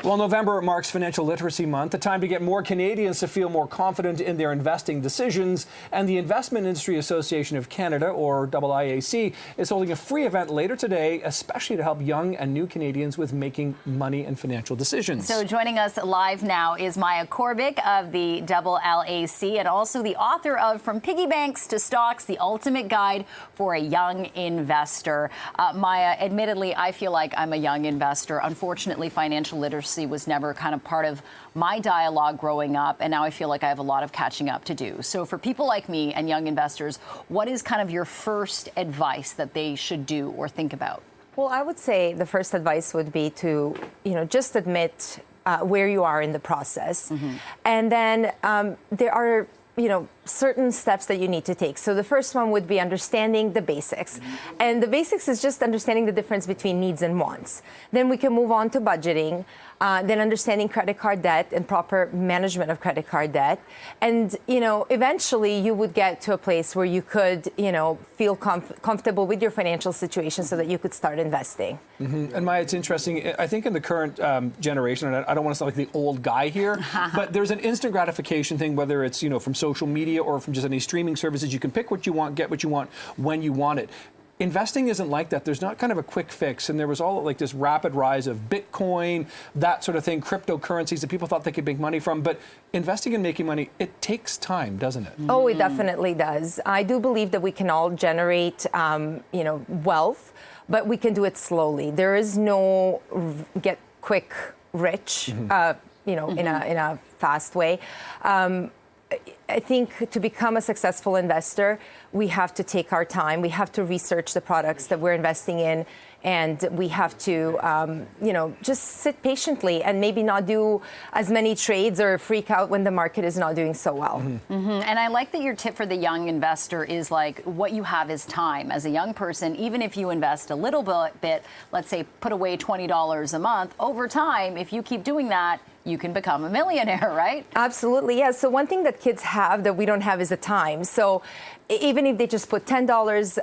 Well, November marks Financial Literacy Month, a time to get more Canadians to feel more confident in their investing decisions. And the Investment Industry Association of Canada, or IIAC, is holding a free event later today, especially to help young and new Canadians with making money and financial decisions. So joining us live now is Maya Korbic of the IIAC and also the author of From Piggy Banks to Stocks, The Ultimate Guide for a Young Investor. Maya, admittedly, I feel like I'm a young investor. Unfortunately, financial literacy was never kind of part of my dialogue growing up, and now I feel like I have a lot of catching up to do. So for people like me and young investors, what is kind of your first advice that they should do or think about? Well, I would say the first advice would be to, just admit where you are in the process. And then there are, certain steps that you need to take. So the first one would be understanding the basics. And the basics is just understanding the difference between needs and wants. Then we can move on to budgeting, then understanding credit card debt and proper management of credit card debt. And, eventually you would get to a place where you could, feel comfortable with your financial situation so that you could start investing. And Maya, it's interesting. I think in the current generation, and I don't want to sound like the old guy here, but there's an instant gratification thing, whether it's, from social media or from just any streaming services. You can pick what you want, get what you want, when you want it. Investing isn't like that. There's not kind of a quick fix. And there was all like this rapid rise of Bitcoin, that sort of thing, cryptocurrencies that people thought they could make money from. But investing and making money, it takes time, doesn't it? Oh, it definitely does. I do believe that we can all generate, wealth, but we can do it slowly. There is no get quick rich, in a fast way. I think to become a successful investor, we have to take our time. We have to research the products that we're investing in, and we have to, just sit patiently and maybe not do as many trades or freak out when the market is not doing so well. And I like that your tip for the young investor is like what you have is time. As a young person, even if you invest a little bit, let's say put away $20 a month, over time, if you keep doing that, you can become a millionaire, right? Absolutely, yeah. So one thing that kids have that we don't have is the time. So even if they just put $10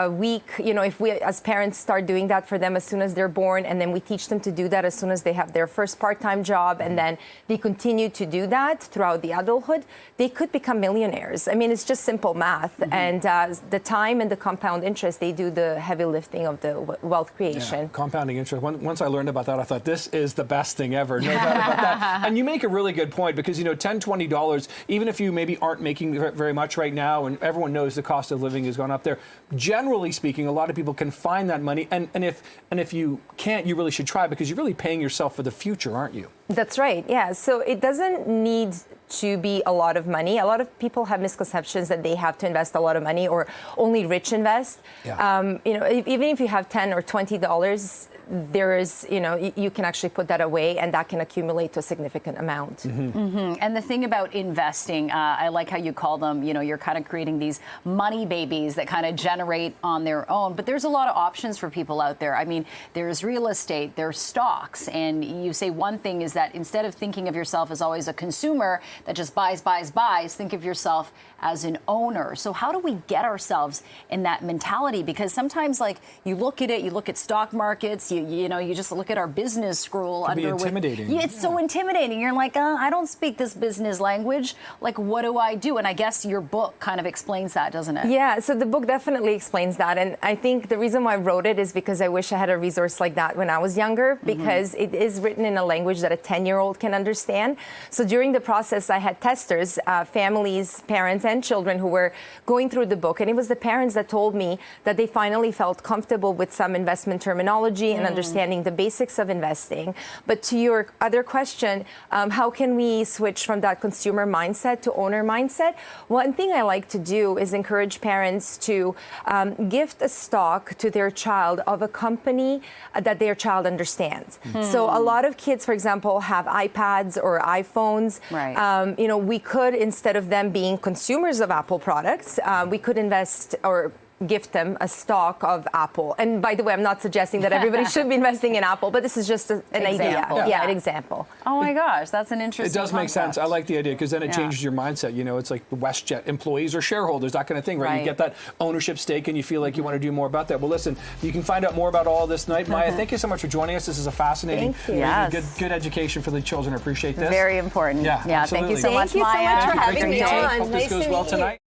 a week, if we as parents start doing that for them as soon as they're born, and then we teach them to do that as soon as they have their first part-time job, and then they continue to do that throughout the adulthood, they could become millionaires. I mean, it's just simple math. And the time and the compound interest, they do the heavy lifting of the wealth creation. Yeah, compounding interest. Once I learned about that, I thought, this is the best thing ever. No doubt about that. And you make a really good point, because, $10, $20, even if you maybe aren't making very much right now, and everyone knows the cost of living has gone up there, generally speaking, a lot of people can find that money. And if you can't, you really should try, because you're really paying yourself for the future, aren't you? That's right, yeah. So it doesn't need to be a lot of money. A lot of people have misconceptions that they have to invest a lot of money, or only rich invest. Yeah. Even if you have $10 or $20, there is, you can actually put that away, and that can accumulate to a significant amount. And the thing about investing, I like how you call them, you're kind of creating these money babies that kind of generate on their own. But there's a lot of options for people out there. I mean, there's real estate, there's stocks. And you say one thing is that instead of thinking of yourself as always a consumer that just buys, think of yourself as an owner. So how do we get ourselves in that mentality? Because sometimes, like, you look at stock markets, you just look at our business scroll. It can be intimidating. It's so intimidating. You're like, I don't speak this business language. Like, what do I do? And I guess your book kind of explains that, doesn't it? Yeah, so the book definitely explains that. And I think the reason why I wrote it is because I wish I had a resource like that when I was younger, because it is written in a language that a 10-year-old can understand. So during the process, I had testers, families, parents, and children who were going through the book. And it was the parents that told me that they finally felt comfortable with some investment terminology and understanding the basics of investing. But to your other question, how can we switch from that consumer mindset to owner mindset? One thing I like to do is encourage parents to gift a stock to their child of a company that their child understands. So a lot of kids, for example, have iPads or iPhones. Right. We could, instead of them being consumers of Apple products, we could invest or gift them a stock of Apple. And by the way, I'm not suggesting that everybody should be investing in Apple, but this is just an idea. Yeah. An example. Oh my gosh, that's an interesting It does make sense. I like the idea because then it Yeah. changes your mindset. You know, it's like the WestJet employees or shareholders, that kind of thing, right? You Right. get that ownership stake and you feel like you want to do more about that. Well, listen, you can find out more about all this tonight. Maya, thank you so much for joining us. This is a fascinating, Thank you. Yes. good education for the children. I appreciate this. Very important. Yeah, Thank you absolutely. so much, Thank you so Maya. much for Thank you. having Great me to meet you. on. Hope this Nice goes to well meet you. tonight.